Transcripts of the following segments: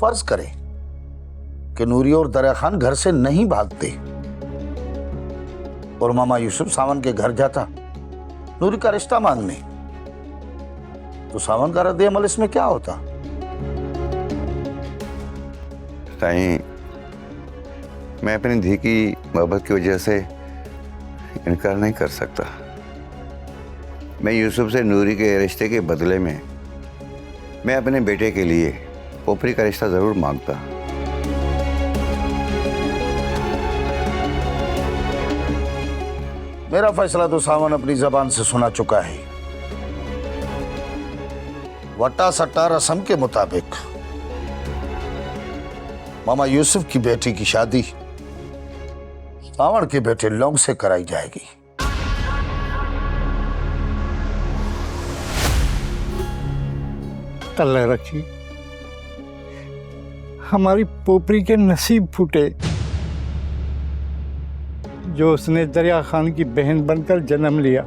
फर्ज करें कि नूरी और दरिया खान घर से नहीं भागते और मामा यूसुफ सावन के घर जाता नूरी का रिश्ता मांगने, तो सावन का रद्द अमल इसमें क्या होता? ताई, मैं अपनी धी की मोहब्बत की वजह से इनकार नहीं कर सकता। मैं यूसुफ से नूरी के रिश्ते के बदले में मैं अपने बेटे के लिए पोपरी का रिश्ता जरूर मांगता। मेरा फैसला तो सावन अपनी जबान से सुना चुका है। वट्टा सट्टा रस्म के मुताबिक मामा यूसुफ की बेटी की शादी सावन के बेटे लोंग से कराई जाएगी। अल्लाह रखी हमारी पोपरी के नसीब फूटे जो उसने दरिया खान की बहन बनकर जन्म लिया।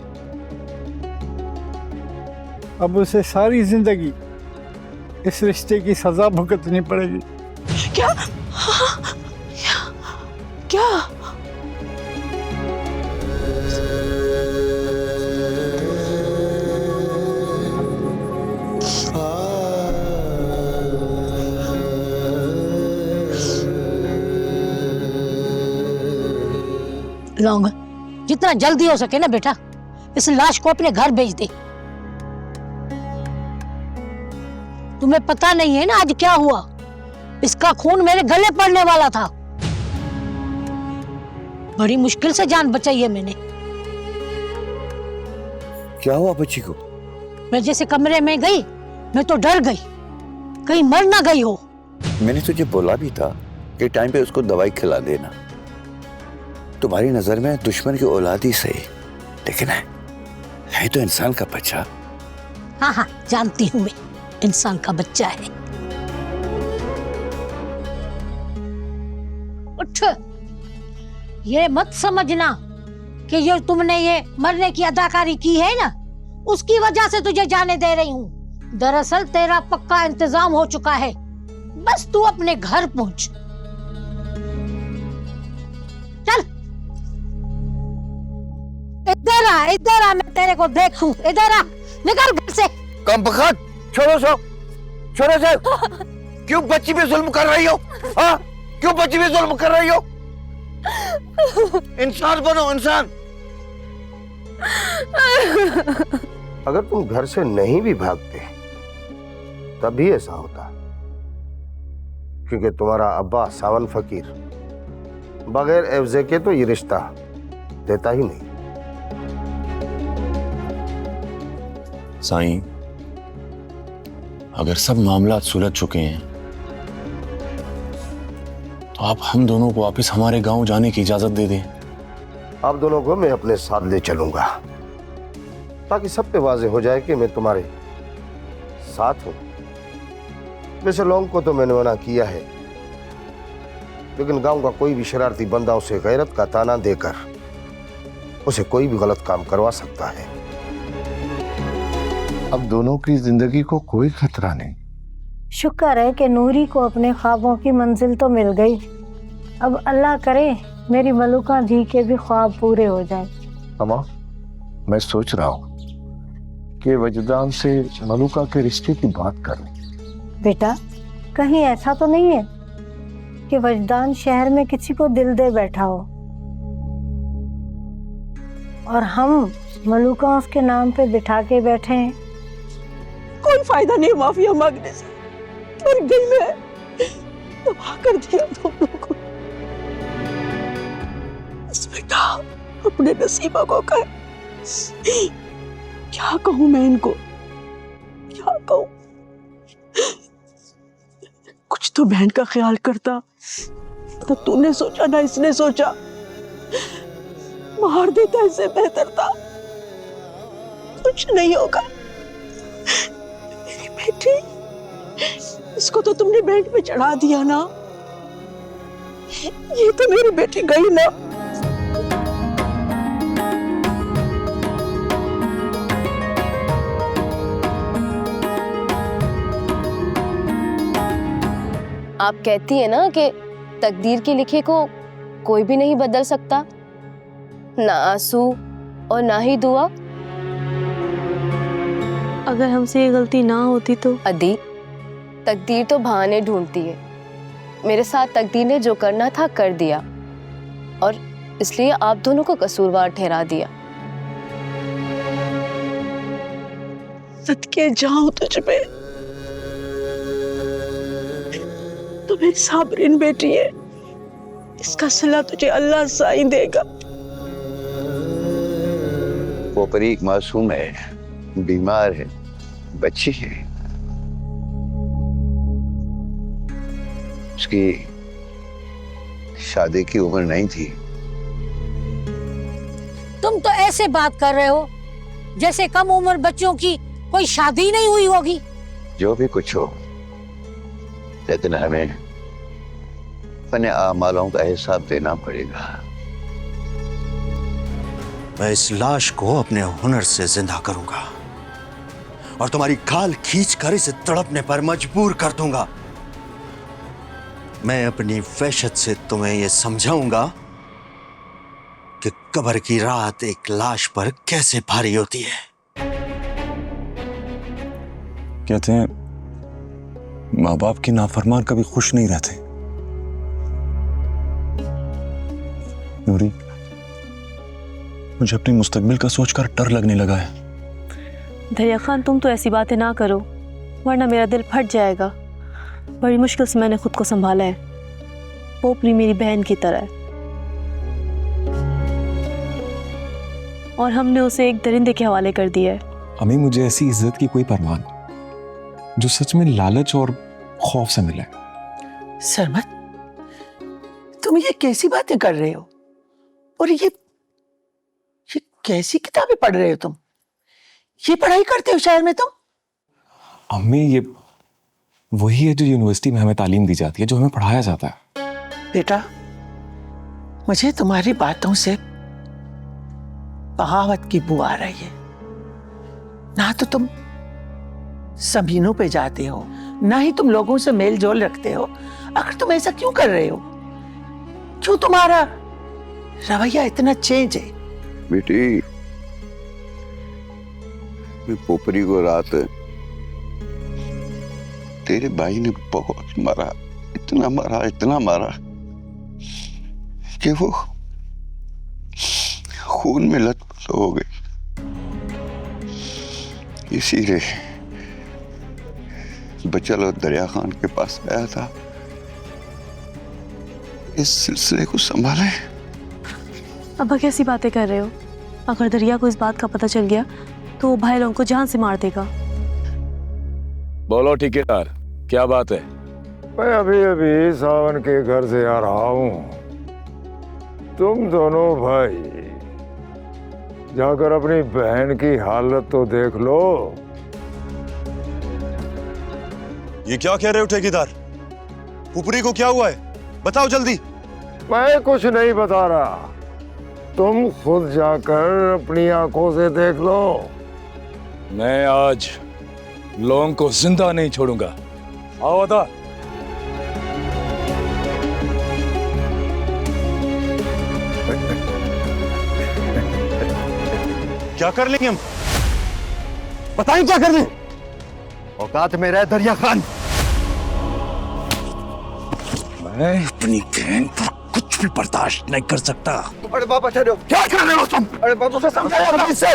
अब उसे सारी जिंदगी इस रिश्ते की सजा भुगतनी पड़ेगी। क्या? क्या? लौंग, जितना जल्दी हो सके ना बेटा, इस लाश को अपने घर भेज दे। तुम्हें पता नहीं है ना आज क्या हुआ? इसका खून मेरे गले पड़ने वाला था। बड़ी मुश्किल से जान बचाई है मैंने। क्या हुआ बच्ची को? मैं जैसे कमरे में गई, मैं तो डर गई, कहीं मर ना गई हो। मैंने तुझे बोला भी था कि टाइम पे उसको दवाई खिला देना। तुम्हारी नजर में दुश्मन की औलाद ही सही, लेकिन है तो इंसान का बच्चा। हाँ हाँ जानती हूँ मैं, इंसान का बच्चा है। उठ, ये मत समझना कि ये तुमने ये मरने की अदाकारी की है ना, उसकी वजह से तुझे जाने दे रही हूँ। दरअसल तेरा पक्का इंतजाम हो चुका है, बस तू अपने घर पहुंच। चल इधर आ, मैं तेरे को देखूं। इधर आ, निकल घर से। कम बखत, छोड़ो से। क्यों बच्ची पे जुल्म कर रही हो? हाँ, क्यों बच्ची पे जुल्म कर रही हो? इंसान बनो, इंसान। अगर तुम घर से नहीं भी भागते तब भी ऐसा होता, क्योंकि तुम्हारा अब्बा सावन फकीर बगैर एवजे के तो ये रिश्ता देता ही नहीं। साईं, अगर सब मामला सुलझ चुके हैं तो आप हम दोनों को वापस हमारे गांव जाने की इजाजत दे दें। आप दोनों को मैं अपने साथ ले चलूंगा ताकि सब पे वाजे हो जाए कि मैं तुम्हारे साथ हूं। वैसे लोगों को तो मैंने मना किया है, लेकिन गांव का कोई भी शरारती बंदा उसे गैरत का ताना देकर उसे कोई भी गलत काम करवा सकता है। अब दोनों की जिंदगी को कोई खतरा नहीं। शुक्र है कि नूरी को अपने ख्वाबों की मंजिल तो मिल गई। अब अल्लाह करे मेरी मलूका जी के भी ख्वाब पूरे हो जाए। अम्मा, मैं सोच रहा हूँ कि वजदान से मलूका के रिश्ते की बात करें। बेटा, कहीं ऐसा तो नहीं है कि वजदान शहर में किसी को दिल दे बैठा हो और हम मलूका उसके नाम पे बिठा के बैठे हैं। कोई फायदा नहीं माफिया मांगने से। मर गई मैं, तबाह कर दिया तुम लोगों को। बस बेटा, अपने नसीबों को कर। क्या कहूं मैं इनको, क्या कहूं? कुछ तो बहन का ख्याल करता। तो तूने सोचा ना, इसने सोचा, मार देता, इससे बेहतर था। कुछ नहीं होगा। मेरी बेटी, इसको तो तुमने बेड पे चढ़ा दिया ना। ये तो मेरी बेटी गई ना। आप कहती है ना कि तकदीर के लिखे को कोई भी नहीं बदल सकता, ना आंसू और ना ही दुआ। अगर हमसे ये गलती ना होती तो? अदी, तकदीर तो बहाने ढूंढती है। मेरे साथ तकदीर ने जो करना था कर दिया और इसलिए आप दोनों को कसूरवार ठहरा दिया। सदके जाऊं तुझ पे, तू मेरी साबरीन बेटी है, इसका सिला तुझे अल्लाह साईं देगा। वो परी एक मासूम है, बीमार है, बच्ची है, उसकी शादी की उम्र नहीं थी। तुम तो ऐसे बात कर रहे हो जैसे कम उम्र बच्चों की कोई शादी नहीं हुई होगी। जो भी कुछ हो, लेकिन हमें अपने आमालों का हिसाब देना पड़ेगा। मैं इस लाश को अपने हुनर से जिंदा करूंगा और तुम्हारी खाल खींचकर इसे तड़पने पर मजबूर कर दूंगा। मैं अपनी वहशत से तुम्हें यह समझाऊंगा कि कब्र की रात एक लाश पर कैसे भारी होती है। कहते हैं माँ बाप की नाफरमान कभी खुश नहीं रहते। नूरी, मुझे अपने मुस्तकबिल का सोचकर डर लगने लगा है। दरिया खान, तुम तो ऐसी बातें ना करो वरना मेरा दिल फट जाएगा। बड़ी मुश्किल से मैंने खुद को संभाला है। पोपली मेरी बहन की तरह है और हमने उसे एक दरिंदे के हवाले कर दिया है। अम्मी, मुझे ऐसी इज्जत की कोई परवाह नहीं जो सच में लालच और खौफ से मिले। सरमत, तुम ये कैसी बातें कर रहे हो? और ये कैसी किताबें पढ़ रहे हो तुम? ये पढ़ाई करते हो शहर में तुम? अम्मी, ये वही है जो यूनिवर्सिटी में हमें तालीम दी जाती है, जो हमें पढ़ाया जाता है। बेटा, मुझे तुम्हारी बातों से बगावत की बू आ रही है। ना तो तुम ज़मीनों पे जाते हो, ना ही तुम लोगों से मेल जोल रखते हो। आखिर तुम ऐसा क्यों कर रहे हो? क्यों तुम्हारा रवैया इतना चेंज है? बेटी, मैं पोपरी को रात तेरे भाई ने बहुत मारा, इतना मारा कि वो खून में लथपथ हो गई। इसीलिए बच्चा लोग दरिया खान के पास आया था, इस सिलसिले को संभाले। अब्बा, कैसी बातें कर रहे हो? अगर दरिया को इस बात का पता चल गया तो वो भाई लोगों को जान से मार देगा। बोलो ठेकेदार, क्या बात है? मैं अभी सावन के घर से आ रहा हूँ। तुम दोनों भाई जाकर अपनी बहन की हालत तो देख लो। ये क्या कह रहे हो ठेकेदार? ऊपरी को क्या हुआ है? बताओ जल्दी। मैं कुछ नहीं बता रहा, तुम खुद जाकर अपनी आंखों से देख लो। मैं आज लोगों को जिंदा नहीं छोड़ूंगा। आओ अदा। क्या कर लेंगे हम? बताएं क्या कर लें? औकात में रह दरिया खान। मैं अपनी बहन पर कुछ भी बर्दाश्त नहीं कर सकता। अरे बाबा ठहरो, क्या कर रहे हो तुम? अरे बाबू से समझाओ इससे।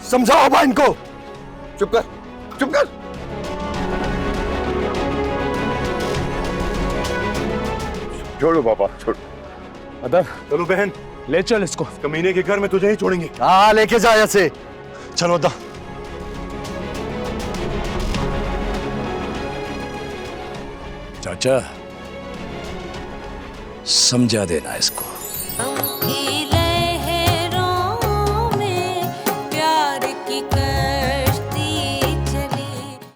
समझाओ भाई इनको। चुप कर, चुप कर। छोड़ो बाबा, छोड़ो। अदर, चलो बहन, ले चल इसको। कमीने के घर में तुझे ही छोड़ेंगे। हाँ, लेके जा ऐसे। चलो अदा। चाचा, समझा देना इसको।